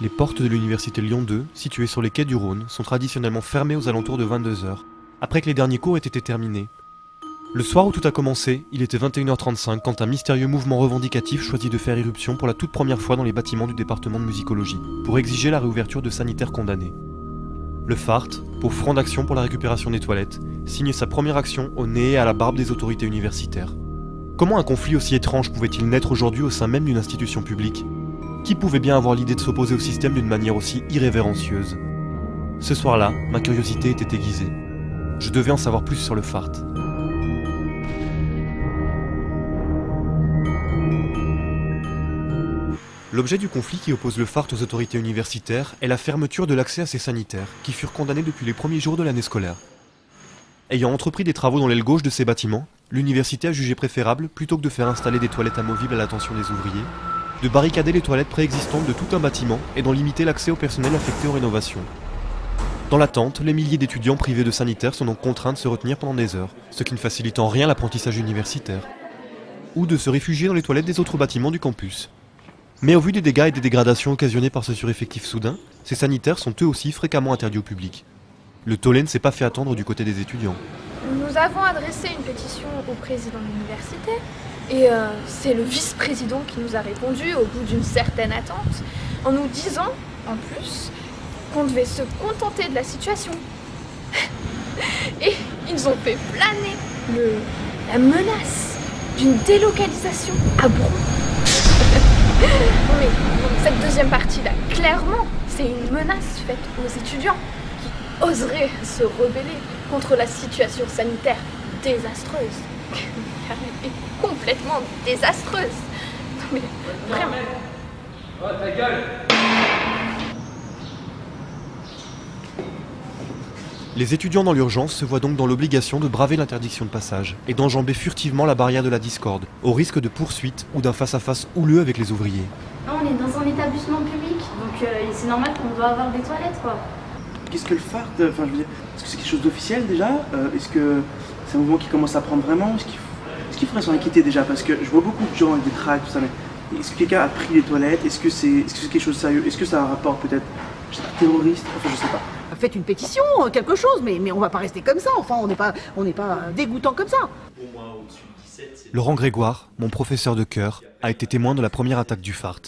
Les portes de l'université Lyon 2, situées sur les quais du Rhône, sont traditionnellement fermées aux alentours de 22 h, après que les derniers cours aient été terminés. Le soir où tout a commencé, il était 21 h 35 quand un mystérieux mouvement revendicatif choisit de faire irruption pour la toute première fois dans les bâtiments du département de musicologie, pour exiger la réouverture de sanitaires condamnés. Le FART, pour Front d'action pour la récupération des toilettes, signe sa première action au nez et à la barbe des autorités universitaires. Comment un conflit aussi étrange pouvait-il naître aujourd'hui au sein même d'une institution publique ? Qui pouvait bien avoir l'idée de s'opposer au système d'une manière aussi irrévérencieuse ? Ce soir-là, ma curiosité était aiguisée. Je devais en savoir plus sur le FART. L'objet du conflit qui oppose le FART aux autorités universitaires est la fermeture de l'accès à ces sanitaires, qui furent condamnés depuis les premiers jours de l'année scolaire. Ayant entrepris des travaux dans l'aile gauche de ces bâtiments, l'université a jugé préférable, plutôt que de faire installer des toilettes amovibles à l'attention des ouvriers, de barricader les toilettes préexistantes de tout un bâtiment et d'en limiter l'accès au personnel affecté aux rénovations. Dans l'attente, les milliers d'étudiants privés de sanitaires sont donc contraints de se retenir pendant des heures, ce qui ne facilite en rien l'apprentissage universitaire, ou de se réfugier dans les toilettes des autres bâtiments du campus. Mais au vu des dégâts et des dégradations occasionnés par ce sureffectif soudain, ces sanitaires sont eux aussi fréquemment interdits au public. Le tollé ne s'est pas fait attendre du côté des étudiants. Nous avons adressé une pétition au président de l'université et c'est le vice-président qui nous a répondu au bout d'une certaine attente en nous disant, en plus, qu'on devait se contenter de la situation. Et ils ont fait planer la menace d'une délocalisation à Bron. Mais cette deuxième partie-là, clairement, c'est une menace faite aux étudiants qui oseraient se rebeller contre la situation sanitaire désastreuse. Car elle est complètement désastreuse. Non mais vraiment. Oh, ta gueule! Les étudiants dans l'urgence se voient donc dans l'obligation de braver l'interdiction de passage et d'enjamber furtivement la barrière de la discorde, au risque de poursuites ou d'un face-à-face houleux avec les ouvriers. On est dans un établissement public, donc c'est normal qu'on doit avoir des toilettes, quoi. Qu'est-ce que le FART, enfin je veux dire, est-ce que c'est quelque chose d'officiel déjà? Est-ce que c'est un mouvement qui commence à prendre vraiment? Est-ce qu'il faudrait s'en inquiéter déjà? Parce que je vois beaucoup de gens avec des tracts, tout ça, mais est-ce que quelqu'un a pris les toilettes? Est-ce que c'est quelque chose de sérieux? Est-ce que ça a un rapport peut-être, je sais pas, terroriste? Enfin je sais pas. Faites une pétition, quelque chose, mais on va pas rester comme ça, enfin on n'est pas dégoûtant comme ça. Laurent Grégoire, mon professeur de chœur, a été témoin de la première attaque du FART.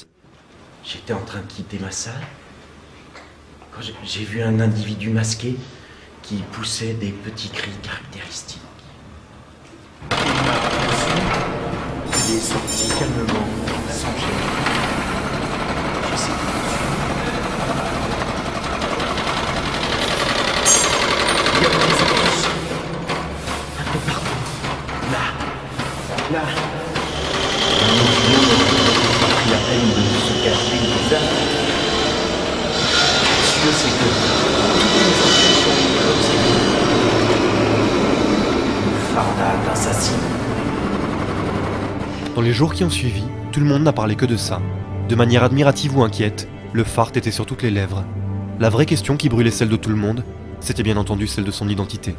J'étais en train de quitter ma salle quand j'ai vu un individu masqué qui poussait des petits cris caractéristiques. Il est sorti calmement, sans gêne. J'essaie de le suivre. Il y a des affiches un peu partout. Là. Un n'a pas pris la peine de se cacher le visage. Ce c'est que le fardal assassin. Dans les jours qui ont suivi, tout le monde n'a parlé que de ça. De manière admirative ou inquiète, le FART était sur toutes les lèvres. La vraie question qui brûlait celle de tout le monde, c'était bien entendu celle de son identité.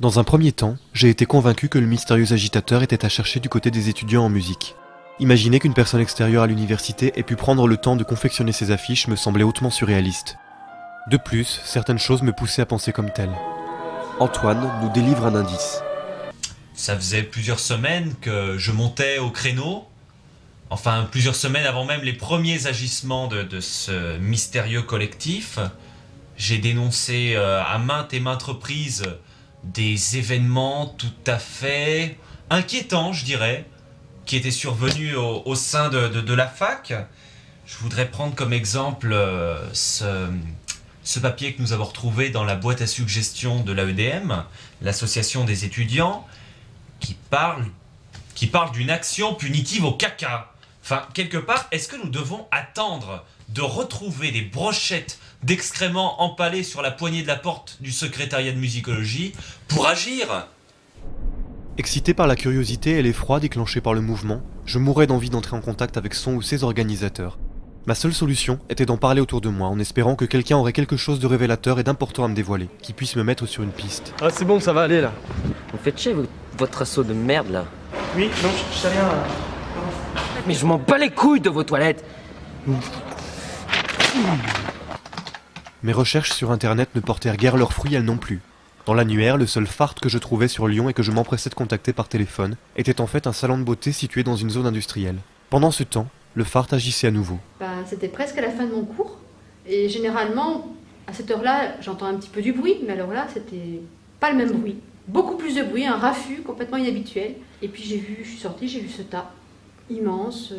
Dans un premier temps, j'ai été convaincu que le mystérieux agitateur était à chercher du côté des étudiants en musique. Imaginer qu'une personne extérieure à l'université ait pu prendre le temps de confectionner ces affiches me semblait hautement surréaliste. De plus, certaines choses me poussaient à penser comme telles. Antoine nous délivre un indice. Ça faisait plusieurs semaines que je montais au créneau. Enfin, plusieurs semaines avant même les premiers agissements de ce mystérieux collectif. J'ai dénoncé à maintes et maintes reprises des événements tout à fait inquiétants, je dirais, qui étaient survenus au sein de la fac. Je voudrais prendre comme exemple ce papier que nous avons retrouvé dans la boîte à suggestions de l'AEDM, l'association des étudiants, qui parle d'une action punitive au caca. Enfin, quelque part, est-ce que nous devons attendre de retrouver des brochettes d'excréments empalées sur la poignée de la porte du secrétariat de musicologie pour agir? Excité par la curiosité et l'effroi déclenchés par le mouvement, je mourais d'envie d'entrer en contact avec son ou ses organisateurs. Ma seule solution était d'en parler autour de moi en espérant que quelqu'un aurait quelque chose de révélateur et d'important à me dévoiler, qui puisse me mettre sur une piste. Ah c'est bon, ça va aller là. Vous faites chier, vous votre assaut de merde, là. Oui, non, je sais rien. Mais je m'en bats les couilles de vos toilettes. Mes recherches sur internet ne portèrent guère leurs fruits, elles non plus. Dans l'annuaire, le seul fart que je trouvais sur Lyon et que je m'empressais de contacter par téléphone était en fait un salon de beauté situé dans une zone industrielle. Pendant ce temps, le fart agissait à nouveau. C'était presque à la fin de mon cours. Et généralement, à cette heure-là, j'entends un petit peu du bruit, mais alors là, c'était pas le même bruit. Beaucoup plus de bruit, un raffut complètement inhabituel. Et puis je suis sortie, j'ai vu ce tas immense.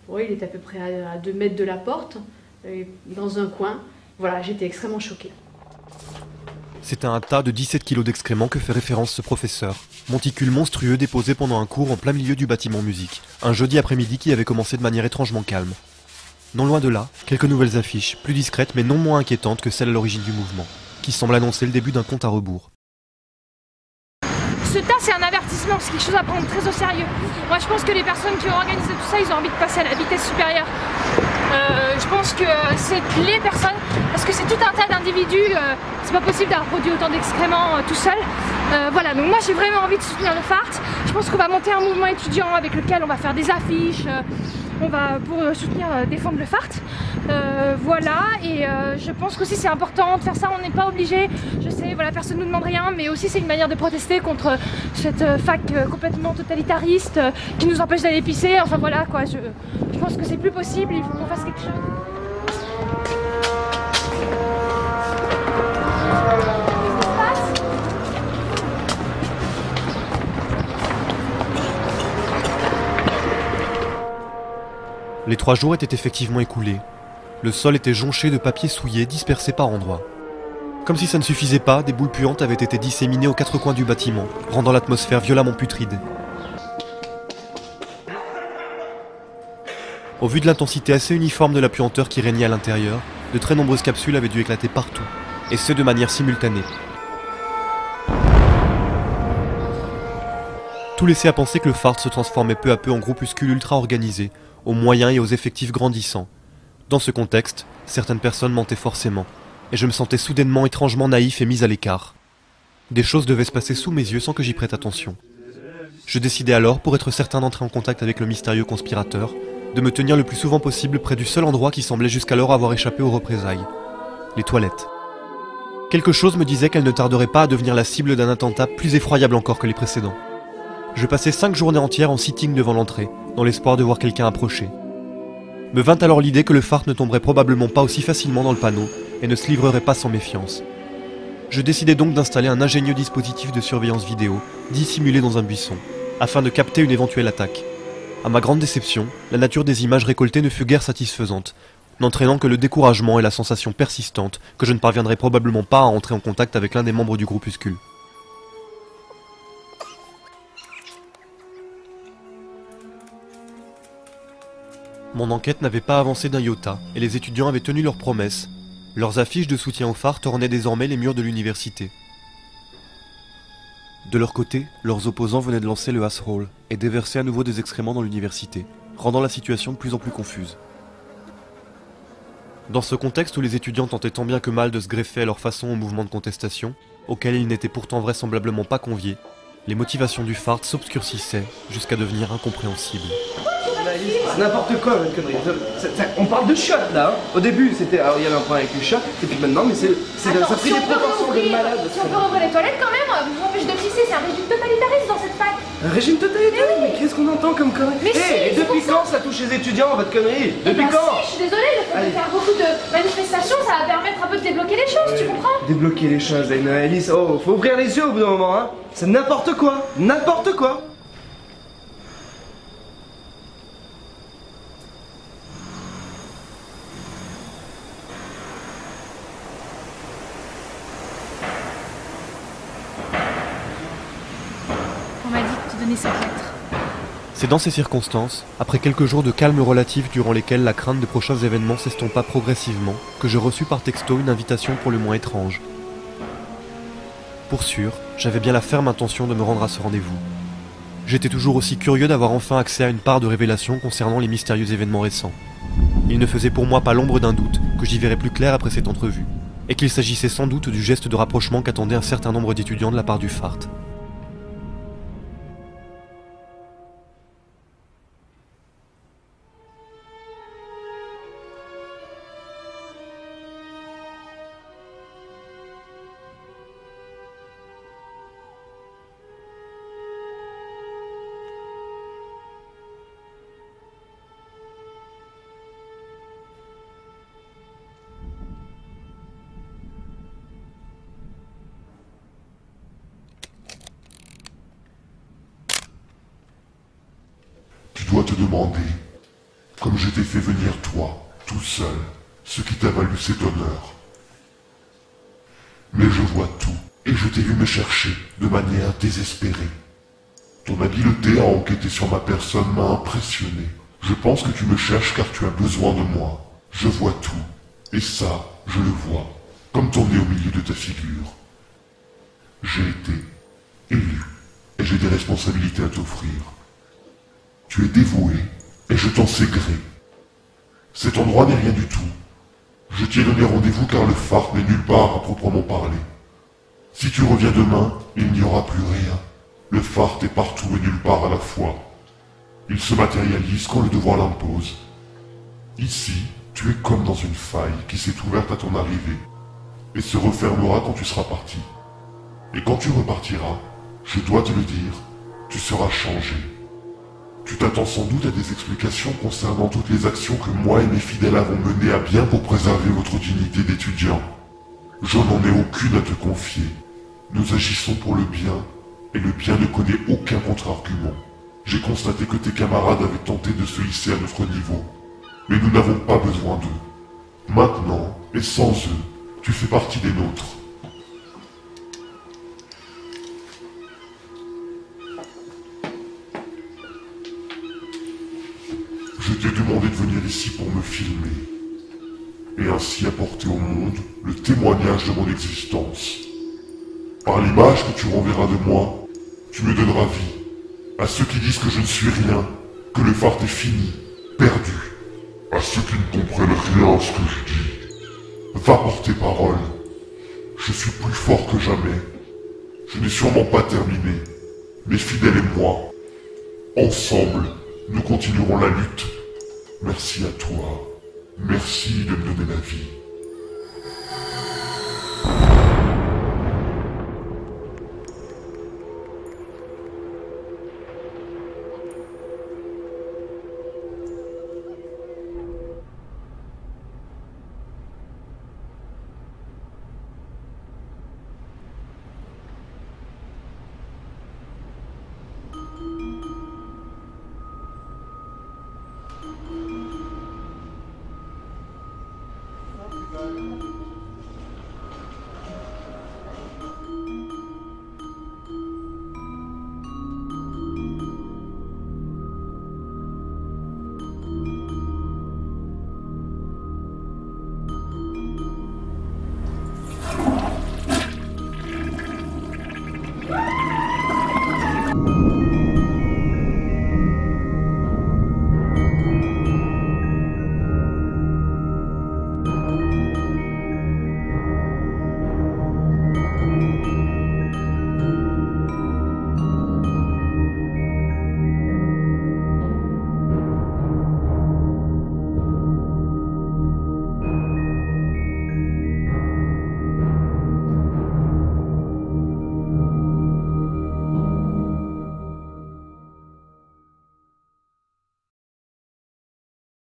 Oui, il était à peu près à 2 mètres de la porte, dans un coin. Voilà, j'étais extrêmement choquée. C'était un tas de 17 kilos d'excréments que fait référence ce professeur. Monticule monstrueux déposé pendant un cours en plein milieu du bâtiment musique. Un jeudi après-midi qui avait commencé de manière étrangement calme. Non loin de là, quelques nouvelles affiches, plus discrètes mais non moins inquiétantes que celles à l'origine du mouvement, qui semblent annoncer le début d'un compte à rebours. Ce tas, c'est un avertissement, c'est quelque chose à prendre très au sérieux. Moi, je pense que les personnes qui ont organisé tout ça, ils ont envie de passer à la vitesse supérieure. Je pense que c'est les personnes, parce que c'est tout un tas d'individus, c'est pas possible d'avoir produit autant d'excréments tout seul. Voilà, donc moi j'ai vraiment envie de soutenir le fart. Je pense qu'on va monter un mouvement étudiant avec lequel on va faire des affiches, on va pour soutenir, défendre le fart. Voilà, et je pense qu'aussi c'est important de faire ça, on n'est pas obligé, je sais, voilà, personne ne nous demande rien, mais aussi c'est une manière de protester contre cette fac complètement totalitariste qui nous empêche d'aller pisser, enfin voilà quoi, je pense que c'est plus possible, il faut qu'on fasse quelque chose. Les 3 jours étaient effectivement écoulés. Le sol était jonché de papier souillé dispersés par endroits. Comme si ça ne suffisait pas, des boules puantes avaient été disséminées aux 4 coins du bâtiment, rendant l'atmosphère violemment putride. Au vu de l'intensité assez uniforme de la puanteur qui régnait à l'intérieur, de très nombreuses capsules avaient dû éclater partout, et ce de manière simultanée. Tout laissait à penser que le fart se transformait peu à peu en groupuscule ultra organisé, aux moyens et aux effectifs grandissants. Dans ce contexte, certaines personnes mentaient forcément, et je me sentais soudainement étrangement naïf et mis à l'écart. Des choses devaient se passer sous mes yeux sans que j'y prête attention. Je décidai alors, pour être certain d'entrer en contact avec le mystérieux conspirateur, de me tenir le plus souvent possible près du seul endroit qui semblait jusqu'alors avoir échappé aux représailles. Les toilettes. Quelque chose me disait qu'elle ne tarderait pas à devenir la cible d'un attentat plus effroyable encore que les précédents. Je passai 5 journées entières en sitting devant l'entrée, dans l'espoir de voir quelqu'un approcher. Me vint alors l'idée que le fart ne tomberait probablement pas aussi facilement dans le panneau et ne se livrerait pas sans méfiance. Je décidai donc d'installer un ingénieux dispositif de surveillance vidéo, dissimulé dans un buisson, afin de capter une éventuelle attaque. À ma grande déception, la nature des images récoltées ne fut guère satisfaisante, n'entraînant que le découragement et la sensation persistante que je ne parviendrais probablement pas à entrer en contact avec l'un des membres du groupuscule. Mon enquête n'avait pas avancé d'un iota, et les étudiants avaient tenu leurs promesses. Leurs affiches de soutien au fart ornaient désormais les murs de l'université. De leur côté, leurs opposants venaient de lancer le Asshole et déverser à nouveau des excréments dans l'université, rendant la situation de plus en plus confuse. Dans ce contexte où les étudiants tentaient tant bien que mal de se greffer à leur façon au mouvement de contestation, auquel ils n'étaient pourtant vraisemblablement pas conviés, les motivations du fart s'obscurcissaient jusqu'à devenir incompréhensibles. C'est n'importe quoi, votre connerie. On parle de shot là. Hein. Au début, c'était. Alors il y avait un problème avec le shot, et puis maintenant, mais ça a pris des proportions de malade. Si on peut rouvrir les toilettes quand même, vous empêche de pisser, c'est un régime totalitariste dans cette fac. Un régime totalitariste? Mais qu'est-ce qu'on entend comme connerie? Et depuis quand ça touche les étudiants, votre connerie? Depuis quand? Je suis désolée, le fait de faire beaucoup de manifestations, ça va permettre un peu de débloquer les choses, tu comprends? Débloquer les choses, Alice. Oh, faut ouvrir les yeux au bout d'un moment, hein. C'est n'importe quoi. N'importe quoi. C'est dans ces circonstances, après quelques jours de calme relatif durant lesquels la crainte des prochains événements s'estompa progressivement, que je reçus par texto une invitation pour le moins étrange. Pour sûr, j'avais bien la ferme intention de me rendre à ce rendez-vous. J'étais toujours aussi curieux d'avoir enfin accès à une part de révélation concernant les mystérieux événements récents. Il ne faisait pour moi pas l'ombre d'un doute que j'y verrais plus clair après cette entrevue, et qu'il s'agissait sans doute du geste de rapprochement qu'attendait un certain nombre d'étudiants de la part du fart. demandé, comme je t'ai fait venir toi, tout seul, ce qui t'a valu cet honneur. Mais je vois tout, et je t'ai vu me chercher de manière désespérée. Ton habileté à enquêter sur ma personne m'a impressionné. Je pense que tu me cherches car tu as besoin de moi. Je vois tout, et ça, je le vois, comme ton nez au milieu de ta figure. J'ai été élu, et j'ai des responsabilités à t'offrir. Tu es dévoué, et je t'en sais gré. Cet endroit n'est rien du tout. Je t'y ai donné rendez-vous car le phare n'est nulle part à proprement parler. Si tu reviens demain, il n'y aura plus rien. Le phare est partout et nulle part à la fois. Il se matérialise quand le devoir l'impose. Ici, tu es comme dans une faille qui s'est ouverte à ton arrivée et se refermera quand tu seras parti. Et quand tu repartiras, je dois te le dire, tu seras changé. Tu t'attends sans doute à des explications concernant toutes les actions que moi et mes fidèles avons menées à bien pour préserver votre dignité d'étudiant. Je n'en ai aucune à te confier. Nous agissons pour le bien, et le bien ne connaît aucun contre-argument. J'ai constaté que tes camarades avaient tenté de se hisser à notre niveau, mais nous n'avons pas besoin d'eux. Maintenant, et sans eux, tu fais partie des nôtres. Je t'ai demandé de venir ici pour me filmer, et ainsi apporter au monde le témoignage de mon existence. Par l'image que tu renverras de moi, tu me donneras vie. À ceux qui disent que je ne suis rien, que le phare est fini, perdu. À ceux qui ne comprennent rien à ce que je dis, va porter parole. Je suis plus fort que jamais. Je n'ai sûrement pas terminé. Mes fidèles et moi, ensemble, nous continuerons la lutte. Merci à toi. Merci de me donner la vie.